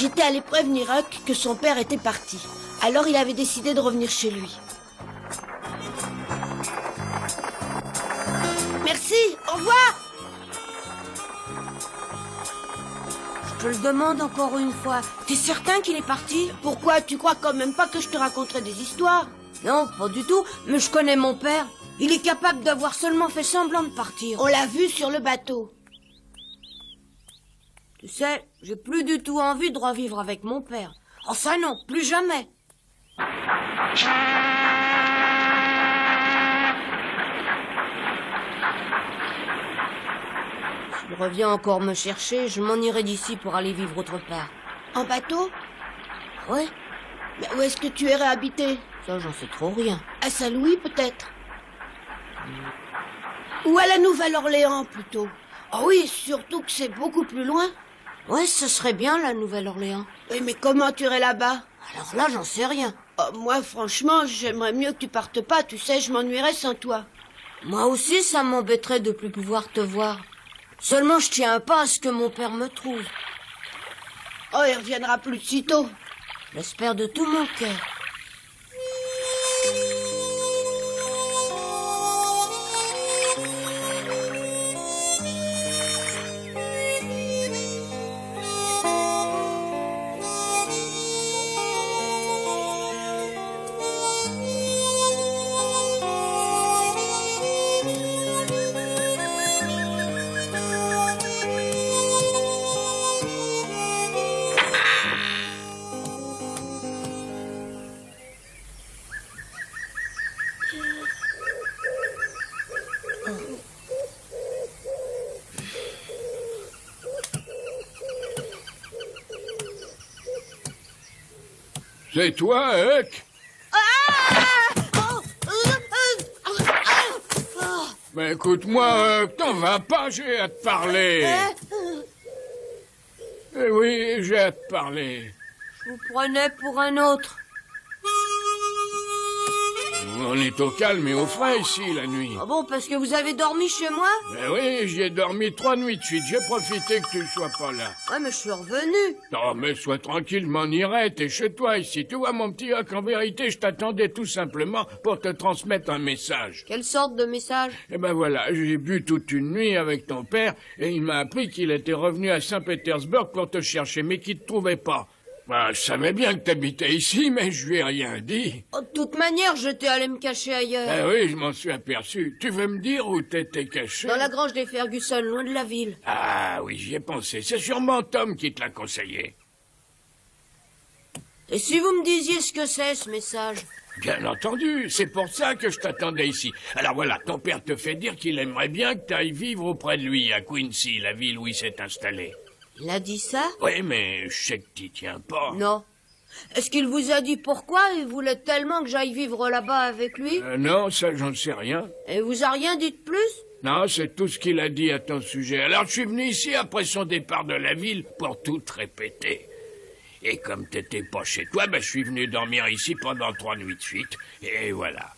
J'étais allé prévenir Huck que son père était parti. Alors il avait décidé de revenir chez lui. Merci, au revoir. Je te le demande encore une fois. T'es certain qu'il est parti? Pourquoi? Tu crois quand même pas que je te raconterai des histoires? Non, pas du tout. Mais je connais mon père. Il est capable d'avoir seulement fait semblant de partir. On l'a vu sur le bateau. Tu sais, j'ai plus du tout envie de revivre avec mon père. Oh ça non, plus jamais. S'il revient encore me chercher, je m'en irai d'ici pour aller vivre autre part. En bateau? Ouais, Mais où est-ce que tu irais habiter? ça j'en sais trop rien. À Saint-Louis peut-être? Ou à la Nouvelle-Orléans plutôt? Oh oui, surtout que c'est beaucoup plus loin. Ouais, ce serait bien la Nouvelle-Orléans. Oui, mais comment tu irais là-bas? Alors là, j'en sais rien. Oh, moi, franchement, j'aimerais mieux que tu partes pas. Tu sais, je m'ennuierais sans toi. Moi aussi, ça m'embêterait de plus pouvoir te voir. Seulement, je tiens pas à ce que mon père me trouve. Oh, il reviendra plus de sitôt. J'espère de tout mon cœur. C'est toi, Huck? Mais écoute-moi, Huck, t'en vas pas, j'ai à te parler. Eh oui, j'ai à te parler. Je vous prenais pour un autre. On est au calme et au frais ici, la nuit. Ah bon, parce que vous avez dormi chez moi? Mais oui, j'y ai dormi 3 nuits de suite. J'ai profité que tu ne sois pas là. Ouais, mais je suis revenu. Non, mais sois tranquille, je m'en irai. T'es chez toi ici. Tu vois, mon petit Huck, en vérité, je t'attendais tout simplement pour te transmettre un message. Quelle sorte de message? Eh ben voilà, j'ai bu toute une nuit avec ton père et il m'a appris qu'il était revenu à Saint-Pétersbourg pour te chercher, mais qu'il te trouvait pas. Bah, je savais bien que t'habitais ici, mais je lui ai rien dit. Oh, de toute manière, j'étais allé me cacher ailleurs. Ah oui, je m'en suis aperçu. Tu veux me dire où t'étais caché? Dans la grange des Ferguson, loin de la ville. Ah oui, j'y ai pensé. C'est sûrement Tom qui te l'a conseillé. Et si vous me disiez ce que c'est, ce message? Bien entendu, c'est pour ça que je t'attendais ici. Alors voilà, ton père te fait dire qu'il aimerait bien que tu ailles vivre auprès de lui, à Quincy, la ville où il s'est installé. Il a dit ça? Oui, mais je sais que t'y tiens pas. Non. Est-ce qu'il vous a dit pourquoi il voulait tellement que j'aille vivre là-bas avec lui? Non, ça, j'en sais rien. Et il vous a rien dit de plus? Non, c'est tout ce qu'il a dit à ton sujet. Alors je suis venu ici après son départ de la ville pour tout te répéter. Et comme t'étais pas chez toi, ben je suis venu dormir ici pendant 3 nuits de suite. Et voilà.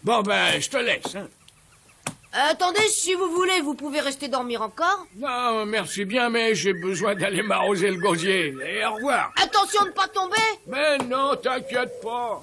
Bon ben, je te laisse, hein. Attendez, si vous voulez, vous pouvez rester dormir encore? Non, merci bien, mais j'ai besoin d'aller m'arroser le gosier. Et au revoir. Attention de pas tomber! Mais non, t'inquiète pas.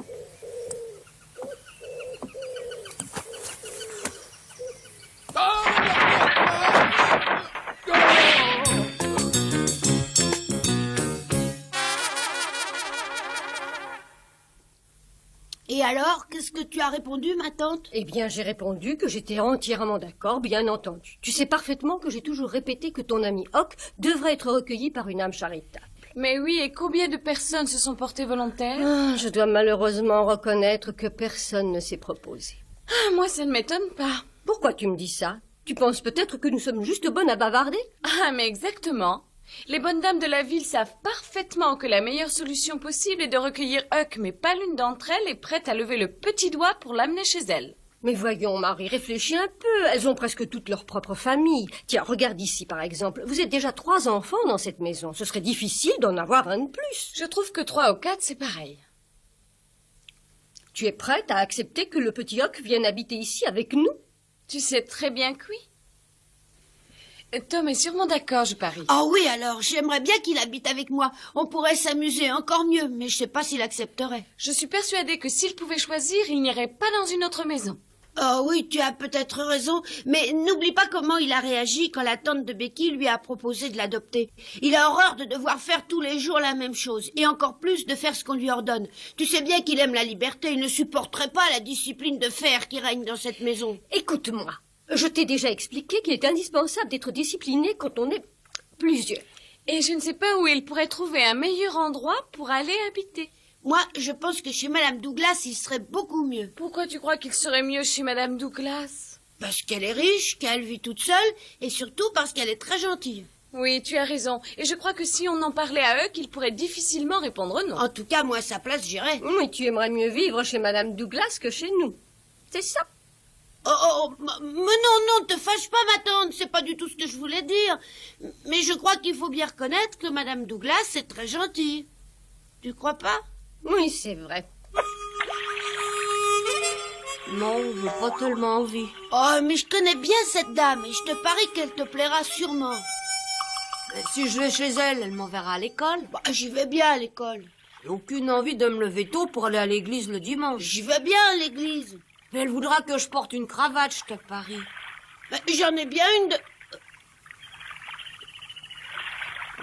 Et alors, qu'est-ce que tu as répondu, ma tante? Eh bien, j'ai répondu que j'étais entièrement d'accord, bien entendu. Tu sais parfaitement que j'ai toujours répété que ton ami Huck devrait être recueilli par une âme charitable. Mais oui, et combien de personnes se sont portées volontaires? Ah, je dois malheureusement reconnaître que personne ne s'est proposé. Ah, moi, ça ne m'étonne pas. Pourquoi tu me dis ça? Tu penses peut-être que nous sommes juste bonnes à bavarder? Ah, mais exactement. Les bonnes dames de la ville savent parfaitement que la meilleure solution possible est de recueillir Huck, mais pas l'une d'entre elles est prête à lever le petit doigt pour l'amener chez elle. Mais voyons, Marie, réfléchis un peu. Elles ont presque toutes leur propre famille. Tiens, regarde ici, par exemple. Vous êtes déjà 3 enfants dans cette maison. Ce serait difficile d'en avoir un de plus. Je trouve que 3 ou 4, c'est pareil. Tu es prête à accepter que le petit Huck vienne habiter ici avec nous? Tu sais très bien que oui. Tom est sûrement d'accord, je parie. Ah oui, alors, j'aimerais bien qu'il habite avec moi. On pourrait s'amuser encore mieux, mais je sais pas s'il accepterait. Je suis persuadée que s'il pouvait choisir, il n'irait pas dans une autre maison. Oh oui, tu as peut-être raison, mais n'oublie pas comment il a réagi quand la tante de Becky lui a proposé de l'adopter. Il a horreur de devoir faire tous les jours la même chose, et encore plus de faire ce qu'on lui ordonne. Tu sais bien qu'il aime la liberté, il ne supporterait pas la discipline de fer qui règne dans cette maison. Écoute-moi, je t'ai déjà expliqué qu'il est indispensable d'être discipliné quand on est plusieurs. Et je ne sais pas où il pourrait trouver un meilleur endroit pour aller habiter. Moi, je pense que chez Madame Douglas, il serait beaucoup mieux. Pourquoi tu crois qu'il serait mieux chez Madame Douglas? Parce qu'elle est riche, qu'elle vit toute seule, et surtout parce qu'elle est très gentille. Oui, tu as raison. Et je crois que si on en parlait à eux, qu'ils pourraient difficilement répondre non. En tout cas, moi, à sa place, j'irais. Oui, tu aimerais mieux vivre chez Madame Douglas que chez nous. C'est ça. Mais non, te fâche pas, ma tante, c'est pas du tout ce que je voulais dire. Mais je crois qu'il faut bien reconnaître que Madame Douglas est très gentille. Tu crois pas? Oui, c'est vrai. Non, j'ai pas tellement envie. Oh, mais je connais bien cette dame et je te parie qu'elle te plaira sûrement. Mais si je vais chez elle, elle m'enverra à l'école. Bah, j'y vais bien à l'école. J'ai aucune envie de me lever tôt pour aller à l'église le dimanche. J'y vais bien à l'église. Mais elle voudra que je porte une cravate, je te parie. Bah, j'en ai bien une de...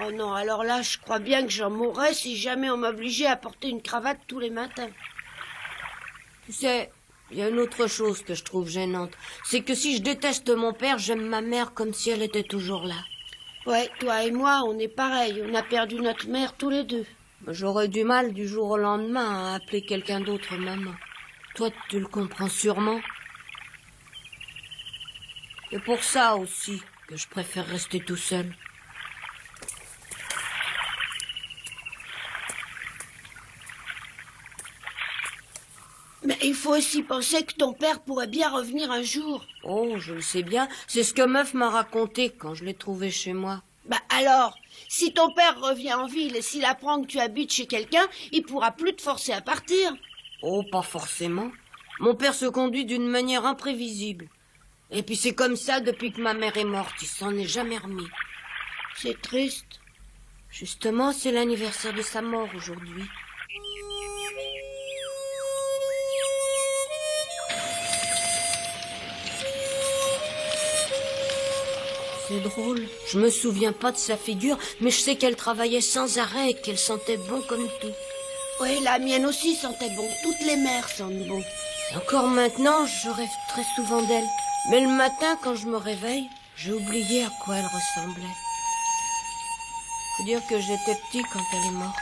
Oh non, alors là, je crois bien que j'en mourrais si jamais on m'obligeait à porter une cravate tous les matins. Tu sais, il y a une autre chose que je trouve gênante. C'est que si je déteste mon père, j'aime ma mère comme si elle était toujours là. Ouais, toi et moi, on est pareil. On a perdu notre mère tous les deux. J'aurais du mal du jour au lendemain à appeler quelqu'un d'autre maman. Toi, tu le comprends sûrement. C'est pour ça aussi que je préfère rester tout seul. Mais il faut aussi penser que ton père pourrait bien revenir un jour. Oh, je le sais bien. C'est ce que Meuf m'a raconté quand je l'ai trouvé chez moi. Bah alors, si ton père revient en ville et s'il apprend que tu habites chez quelqu'un, il pourra plus te forcer à partir. Oh, pas forcément. Mon père se conduit d'une manière imprévisible. Et puis c'est comme ça depuis que ma mère est morte. Il s'en est jamais remis. C'est triste. Justement, c'est l'anniversaire de sa mort aujourd'hui. C'est drôle. Je me souviens pas de sa figure, mais je sais qu'elle travaillait sans arrêt et qu'elle sentait bon comme tout. Oui, la mienne aussi sentait bon. Toutes les mères sentent bon. Et encore maintenant, je rêve très souvent d'elle. Mais le matin, quand je me réveille, j'ai oublié à quoi elle ressemblait. Faut dire que j'étais petit quand elle est morte.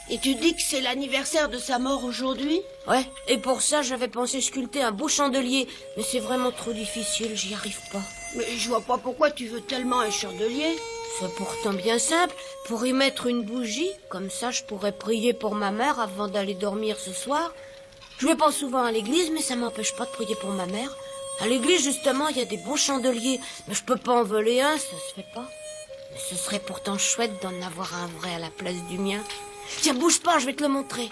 Et tu dis que c'est l'anniversaire de sa mort aujourd'hui? Ouais, et pour ça, j'avais pensé sculpter un beau chandelier. Mais c'est vraiment trop difficile, j'y arrive pas. Mais je vois pas pourquoi tu veux tellement un chandelier. C'est pourtant bien simple. Pour y mettre une bougie, comme ça je pourrais prier pour ma mère avant d'aller dormir ce soir. Je vais pas souvent à l'église, mais ça m'empêche pas de prier pour ma mère. À l'église, justement, il y a des beaux chandeliers. Mais je peux pas en voler un, ça se fait pas. Mais ce serait pourtant chouette d'en avoir un vrai à la place du mien. Tiens, bouge pas, je vais te le montrer.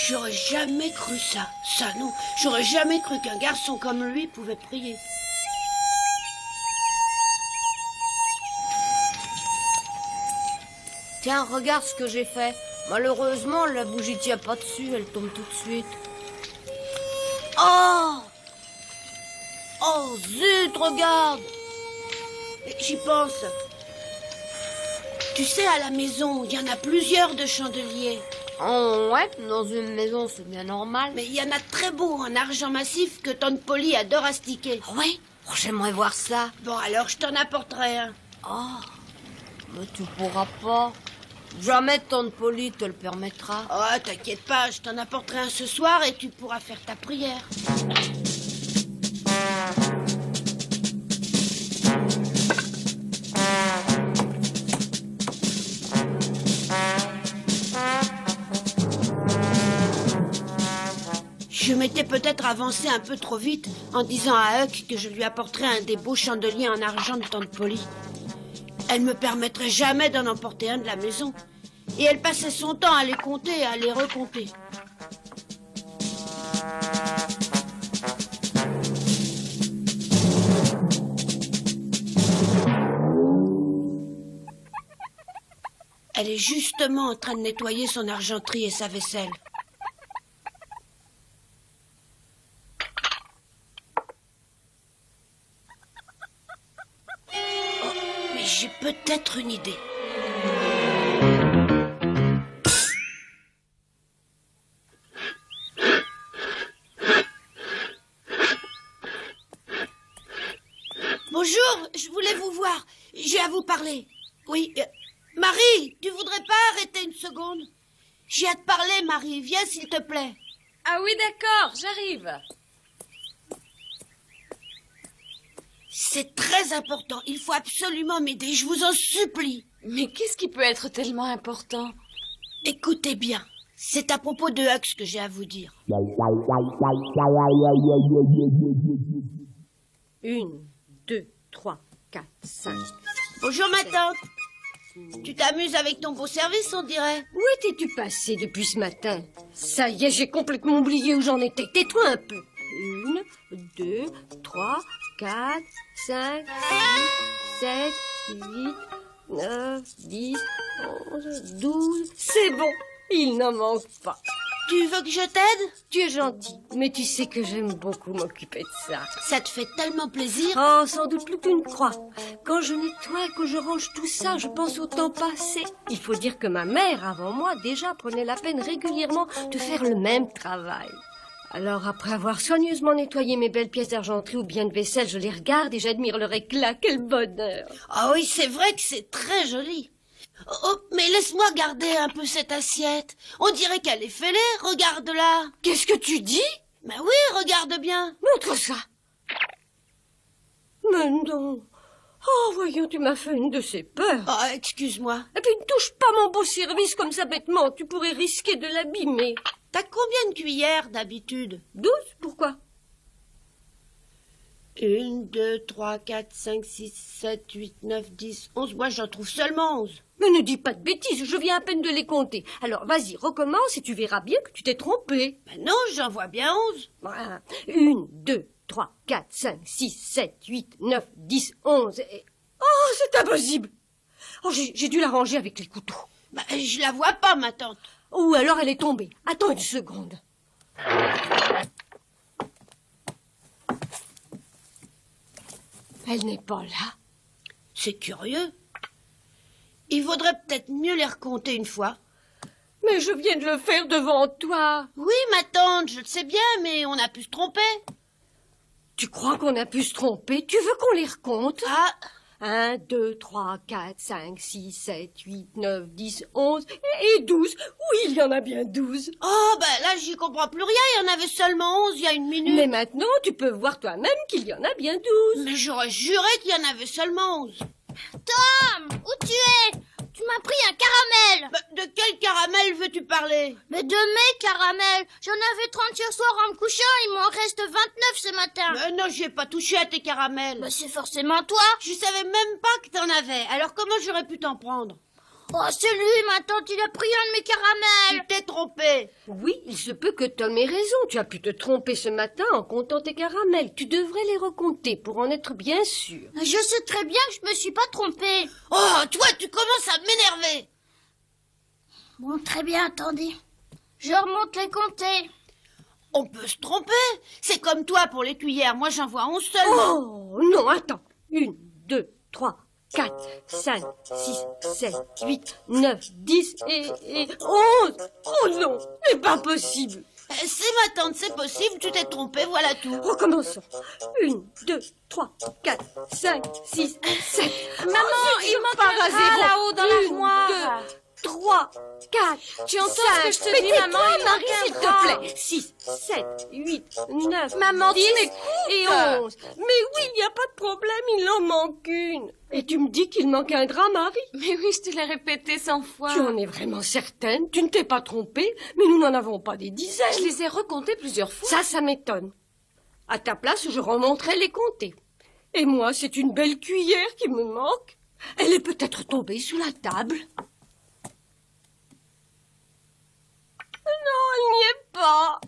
J'aurais jamais cru ça. Ça, non. J'aurais jamais cru qu'un garçon comme lui pouvait prier. Tiens, regarde ce que j'ai fait. Malheureusement, la bougie tient pas dessus, elle tombe tout de suite. Oh! Oh, zut, regarde! J'y pense. Tu sais, à la maison, il y en a plusieurs de chandeliers. Oh, ouais, dans une maison, c'est bien normal. Mais il y en a très beaux en argent massif que tante Polly adore astiquer. Oui? Oh, j'aimerais voir ça. Bon, alors je t'en apporterai un. Oh, mais tu pourras pas. Jamais tante Polly te le permettra. Oh, t'inquiète pas, je t'en apporterai un ce soir et tu pourras faire ta prière. Je m'étais peut-être avancé un peu trop vite en disant à Huck que je lui apporterais un des beaux chandeliers en argent de tante Polly. Elle me permettrait jamais d'en emporter un de la maison. Et elle passait son temps à les compter et à les recompter. Elle est justement en train de nettoyer son argenterie et sa vaisselle. Oh, mais j'ai peut-être une idée. Bonjour, je voulais vous voir. J'ai à vous parler. Oui, Marie, tu voudrais pas arrêter une seconde? J'ai à te parler, Marie. Viens, s'il te plaît. Ah oui, d'accord, j'arrive. C'est très important. Il faut absolument m'aider. Je vous en supplie. Mais qu'est-ce qui peut être tellement important? Écoutez bien. C'est à propos de Hux que j'ai à vous dire. 1, 2, 3, 4, 5. Bonjour, ma tante. Tu t'amuses avec ton beau service, on dirait. Où étais-tu passé depuis ce matin? Ça y est, j'ai complètement oublié où j'en étais. Tais-toi un peu. 1, 2, 3, 4, 5, 6, 7, 8, 9, 10, 11, 12. C'est bon, il n'en manque pas. Tu veux que je t'aide? Tu es gentil, mais tu sais que j'aime beaucoup m'occuper de ça. Ça te fait tellement plaisir. Oh, sans doute plus que tu ne crois. Quand je nettoie, que je range tout ça, je pense au temps passé. Il faut dire que ma mère, avant moi, déjà prenait la peine régulièrement de faire le même travail. Alors, après avoir soigneusement nettoyé mes belles pièces d'argenterie ou bien de vaisselle, je les regarde et j'admire leur éclat. Quel bonheur! Ah oui, c'est vrai que c'est très joli. Oh, mais laisse-moi garder un peu cette assiette. On dirait qu'elle est fêlée, regarde-la. Qu'est-ce que tu dis? Ben oui, regarde bien. Montre ça. Mais non. Oh, voyons, tu m'as fait une de ces peurs. Oh, excuse-moi. Et puis ne touche pas mon beau service comme ça bêtement. Tu pourrais risquer de l'abîmer. T'as combien de cuillères d'habitude? 12, pourquoi? 1, 2, 3, 4, 5, 6, 7, 8, 9, 10, 11. Moi, j'en trouve seulement 11. Mais ne dis pas de bêtises, je viens à peine de les compter. Alors vas-y, recommence et tu verras bien que tu t'es trompé. Ben non, j'en vois bien 11. 1, 2, 3, 4, 5, 6, 7, 8, 9, 10, 11 et... Oh, c'est impossible. Oh, j'ai dû la ranger avec les couteaux. Ben, je la vois pas, ma tante. Ou alors elle est tombée. Attends une seconde. Elle n'est pas là. C'est curieux. Il vaudrait peut-être mieux les recompter une fois. Mais je viens de le faire devant toi. Oui, ma tante, je le sais bien, mais on a pu se tromper. Tu crois qu'on a pu se tromper? Tu veux qu'on les recompte? Ah, 1, 2, 3, 4, 5, 6, 7, 8, 9, 10, 11 et 12. Oui, il y en a bien 12. oh, ben là, j'y comprends plus rien. Il y en avait seulement 11 il y a une minute. Mais maintenant, tu peux voir toi-même qu'il y en a bien 12. Mais j'aurais juré qu'il y en avait seulement 11. Tom, où tu es? Tu m'as pris un caramel. Ben, de quel caramel veux-tu parler? Mais de mes caramels. J'en avais 30 hier soir en me couchant, il m'en reste 29 ce matin. Non, j'ai pas touché à tes caramels. Bah c'est forcément toi. Je savais même pas que t'en avais. Alors comment j'aurais pu t'en prendre? Oh, c'est lui, ma tante, il a pris un de mes caramels. Tu t'es trompé. Oui, il se peut que Tom ait raison. Tu as pu te tromper ce matin en comptant tes caramels. Tu devrais les recompter pour en être bien sûr. Je sais très bien que je me suis pas trompée. Oh, toi, tu commences à m'énerver. Bon, très bien, attendez. Je remonte les compter. On peut se tromper. C'est comme toi pour les cuillères. Moi, j'en vois 11 seulement. Oh, non, attends. 1, 2, 3, 4, 5, 6, 7, 8, 9, 10 et 11. Oh non, c'est pas possible. C'est ma tante, c'est possible. Tu t'es trompé, voilà tout. Recommençons. 1, 2, 3, 4, 5, 6, 7. Maman, il manque un rat là-haut dans l'armoire. 3, 4, Tu entends ce que je te dis, maman? Il Marie, manque s'il un te rat. plaît. 6, 7, 8, 9, Maman, tu 10 m'écoutes. et 11. Mais oui, il n'y a pas de problème, il en manque une. Et tu me dis qu'il manque un drap, Marie? Mais oui, je te l'ai répété 100 fois. Tu en es vraiment certaine? Tu ne t'es pas trompée? Mais nous n'en avons pas des dizaines. Je les ai recomptés plusieurs fois. Ça m'étonne. À ta place, je remonterai les compter. Et moi, c'est une belle cuillère qui me manque. Elle est peut-être tombée sous la table. Non, elle n'y est pas.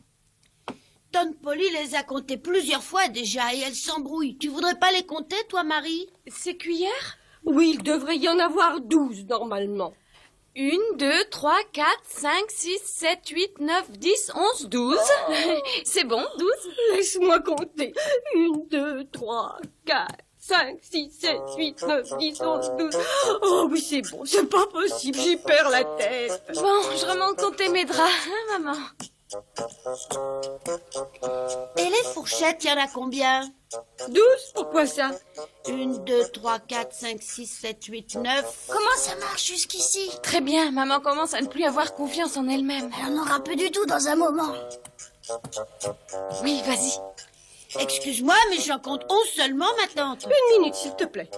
Tante Polly les a comptés plusieurs fois déjà et elle s'embrouille. Tu voudrais pas les compter, toi, Marie? Ces cuillères? Oui, il devrait y en avoir 12 normalement. 1, 2, 3, 4, 5, 6, 7, 8, 9, 10, 11, 12. C'est bon, 12. Laisse-moi compter. 1, 2, 3, 4, 5, 6, 7, 8, 9, 10, 11, 12. Oh oui, c'est bon, c'est pas possible, j'y perds la tête. Bon, je remonte compter mes draps, hein, maman? Et les fourchettes, il y en a combien? 12, pourquoi ça? 1, 2, 3, 4, 5, 6, 7, 8, 9. Comment ça marche jusqu'ici? Très bien, maman commence à ne plus avoir confiance en elle-même. Elle en aura plus du tout dans un moment. Oui, vas-y. Excuse-moi, mais j'en compte 11 seulement, ma tante. 1 minute, s'il te plaît.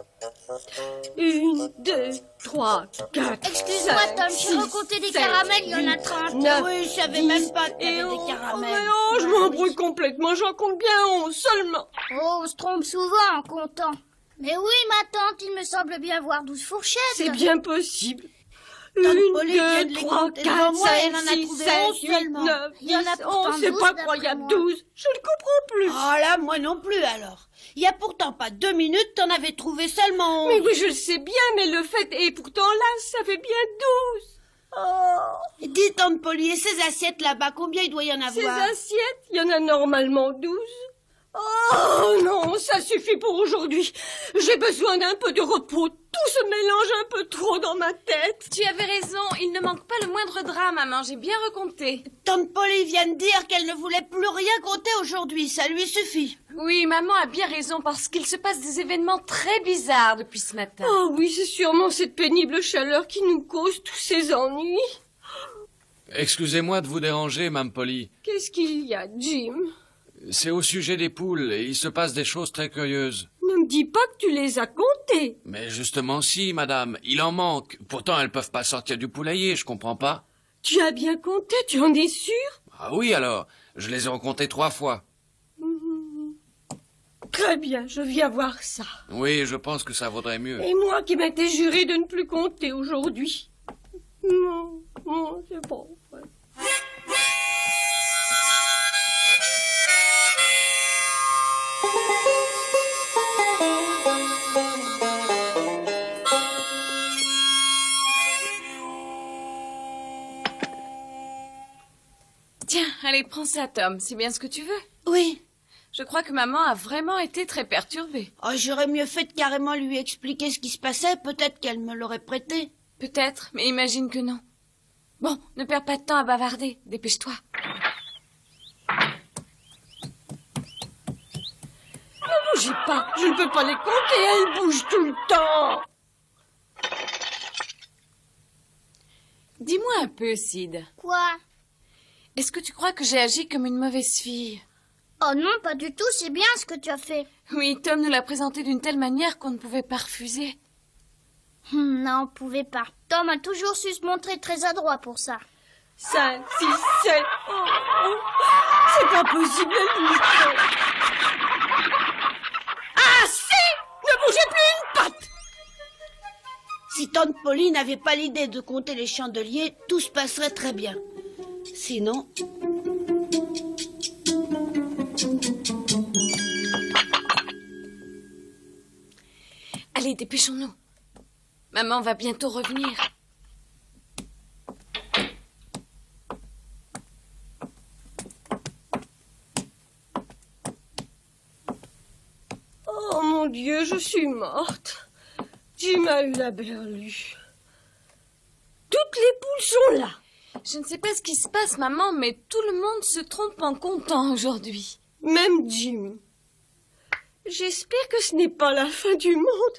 1, 2, 3, 4. Excuse-moi, Tom, j'ai recompté des caramels, il y en a 30. 9, Oui, je savais 10, même pas qu'il y et avait des 11. caramels. Oh, je m'embrouille complètement, j'en compte bien 11 seulement. Oh, on se trompe souvent en comptant. Mais oui, ma tante, il me semble bien voir 12 fourchettes. C'est bien possible. Tante 1, Polly vient de 2, les 3, compter 4, devant moi, 5, elle en a 6, trouvé 7, 11 8, seulement. 9, 10, Il y en a pourtant 11, c'est 12 pas d'après croyable, moi. 12. Je ne comprends plus. Oh là, moi non plus alors. Il y a pourtant pas 2 minutes, t'en avais trouvé seulement 11. Mais oui, je le sais bien, mais le fait est pourtant là, ça fait bien 12. Oh, Dis, tante Polly, et ces assiettes là-bas, combien il doit y en ces avoir? assiettes, il y en a normalement 12. Oh non, ça suffit pour aujourd'hui. J'ai besoin d'un peu de repos. Tout se mélange un peu trop dans ma tête. Tu avais raison, il ne manque pas le moindre drap, maman, j'ai bien recompté. Tante Polly vient de dire qu'elle ne voulait plus rien compter aujourd'hui, ça lui suffit. Oui, maman a bien raison parce qu'il se passe des événements très bizarres depuis ce matin. Oh oui, c'est sûrement cette pénible chaleur qui nous cause tous ces ennuis. Excusez-moi de vous déranger, Mme Polly. Qu'est-ce qu'il y a, Jim? C'est au sujet des poules, et il se passe des choses très curieuses. Ne me dis pas que tu les as comptées. Mais justement si, madame, il en manque. Pourtant, elles peuvent pas sortir du poulailler, je comprends pas. Tu as bien compté, tu en es sûr? Ah oui alors, je les ai recomptées 3 fois. Très bien, je viens voir ça. Oui, je pense que ça vaudrait mieux. Et moi qui m'étais juré de ne plus compter aujourd'hui. Non, non, c'est bon. Tiens, allez, prends ça, Tom, c'est bien ce que tu veux. Oui. Je crois que maman a vraiment été très perturbée. Oh, j'aurais mieux fait de carrément lui expliquer ce qui se passait, peut-être qu'elle me l'aurait prêté. Peut-être, mais imagine que non. Bon, ne perds pas de temps à bavarder, dépêche-toi. Ne bougez pas, je ne peux pas les compter, elles bougent tout le temps. Dis-moi un peu, Sid. Quoi? Est-ce que tu crois que j'ai agi comme une mauvaise fille? Oh non, pas du tout, c'est bien ce que tu as fait. Oui, Tom nous l'a présenté d'une telle manière qu'on ne pouvait pas refuser. Non, on pouvait pas. Tom a toujours su se montrer très adroit pour ça. 5, 6, 7. Oh, oh. C'est pas possible, elles bougent trop. Ah si! Ne bougez plus une patte! Si tante Polly n'avait pas l'idée de compter les chandeliers, tout se passerait très bien. Sinon... Allez, dépêchons-nous. Maman va bientôt revenir. Oh mon Dieu, je suis morte. Jim a eu la berlue. Toutes les poules sont là. Je ne sais pas ce qui se passe, maman, mais tout le monde se trompe en comptant aujourd'hui. Même Jim. J'espère que ce n'est pas la fin du monde.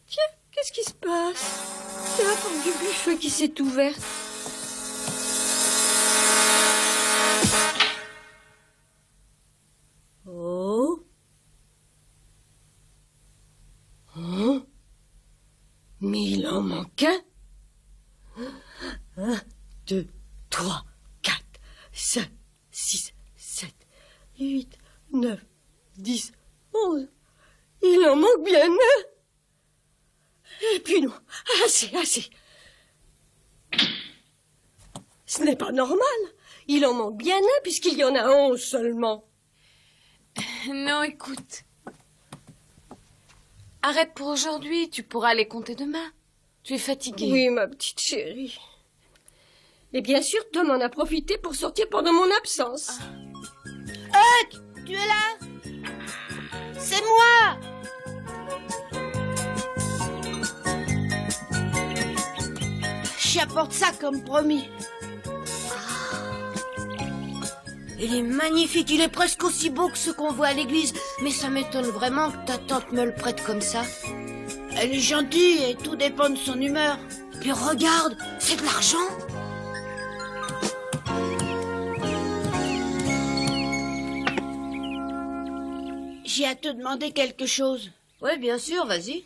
Tiens, qu'est-ce qui se passe? C'est la porte du buffet qui s'est ouverte. Oh. Oh. Mais il en manque un. 1, 2, 3, 4, 5, 6, 7, 8, 9, 10, 11. Il en manque bien un. Et puis non, assez. Ce n'est pas normal. Il en manque bien un puisqu'il y en a 11 seulement. Non, écoute. Arrête pour aujourd'hui, tu pourras les compter demain. Tu es fatiguée. Oui, ma petite chérie. Et bien sûr, Tom en a profité pour sortir pendant mon absence. Huck, tu es là? C'est moi! J'y apporte ça comme promis. Il est magnifique, il est presque aussi beau que ceux qu'on voit à l'église. Mais ça m'étonne vraiment que ta tante me le prête comme ça. Elle est gentille et tout dépend de son humeur. Puis regarde, c'est de l'argent. J'ai à te demander quelque chose. Oui, bien sûr, vas-y.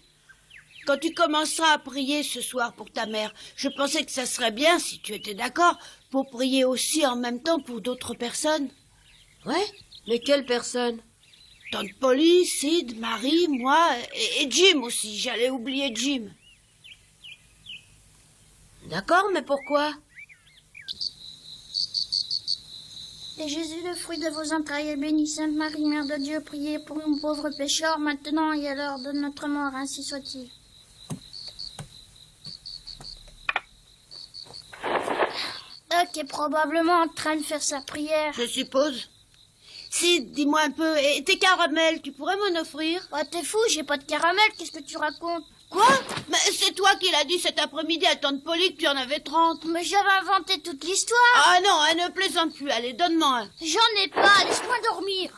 Quand tu commenceras à prier ce soir pour ta mère, je pensais que ça serait bien, si tu étais d'accord, pour prier aussi en même temps pour d'autres personnes. Ouais, mais quelle personne? Tante Polly, Sid, Marie, moi et Jim aussi. J'allais oublier Jim. D'accord, mais pourquoi? Et Jésus, le fruit de vos entrailles, est béni. Sainte Marie, Mère de Dieu, priez pour nous pauvres pécheurs, maintenant et à l'heure de notre mort, ainsi soit-il. Huck est probablement en train de faire sa prière. Je suppose. Sid, dis-moi un peu, et tes caramels, tu pourrais m'en offrir? Oh, t'es fou, j'ai pas de caramel, qu'est-ce que tu racontes? Quoi? Mais c'est toi qui l'as dit cet après-midi à tante Polly que tu en avais 30. Mais j'avais inventé toute l'histoire. Ah non, elle ne plaisante plus. Allez, donne-moi un. J'en ai pas, laisse-moi dormir.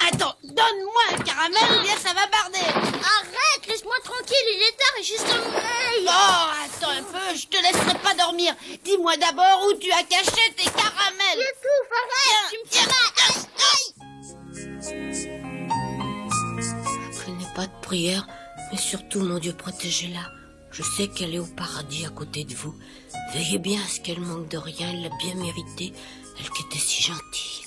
Attends, donne-moi un caramel ou bien ça va barder. Arrête, laisse-moi tranquille, il est tard et j'ai sommeil. Oh, attends un peu, je te laisserai pas dormir. Dis-moi d'abord où tu as caché tes caramels. J'étouffe, arrête, tu me fais mal. Je n'ai pas de prière, mais surtout, mon Dieu, protégez-la. Je sais qu'elle est au paradis à côté de vous. Veillez bien à ce qu'elle manque de rien, elle l'a bien mérité, elle qui était si gentille.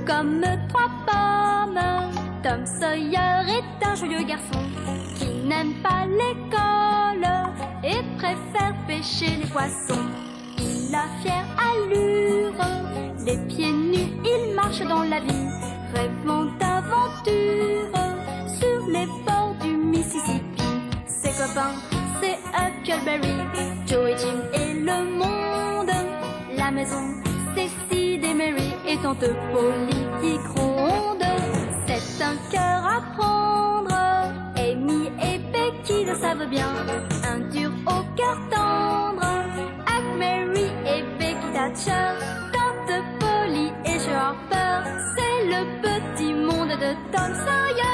Comme trois pommes, Tom Sawyer est un joyeux garçon qui n'aime pas l'école et préfère pêcher les poissons. Il a fière allure, les pieds nus, il marche dans la vie, rêvant d'aventure sur les bords du Mississippi. Ses copains, c'est Huckleberry, Joe et Jim et le monde, la maison, c'est Sid et Mary et tante Polly qui gronde. C'est un cœur à prendre, Amy et Becky le savent bien. Un dur au cœur tendre, Huck, Mary et Becky Thatcher. Tante Polly et Joe Harper, c'est le petit monde de Tom Sawyer.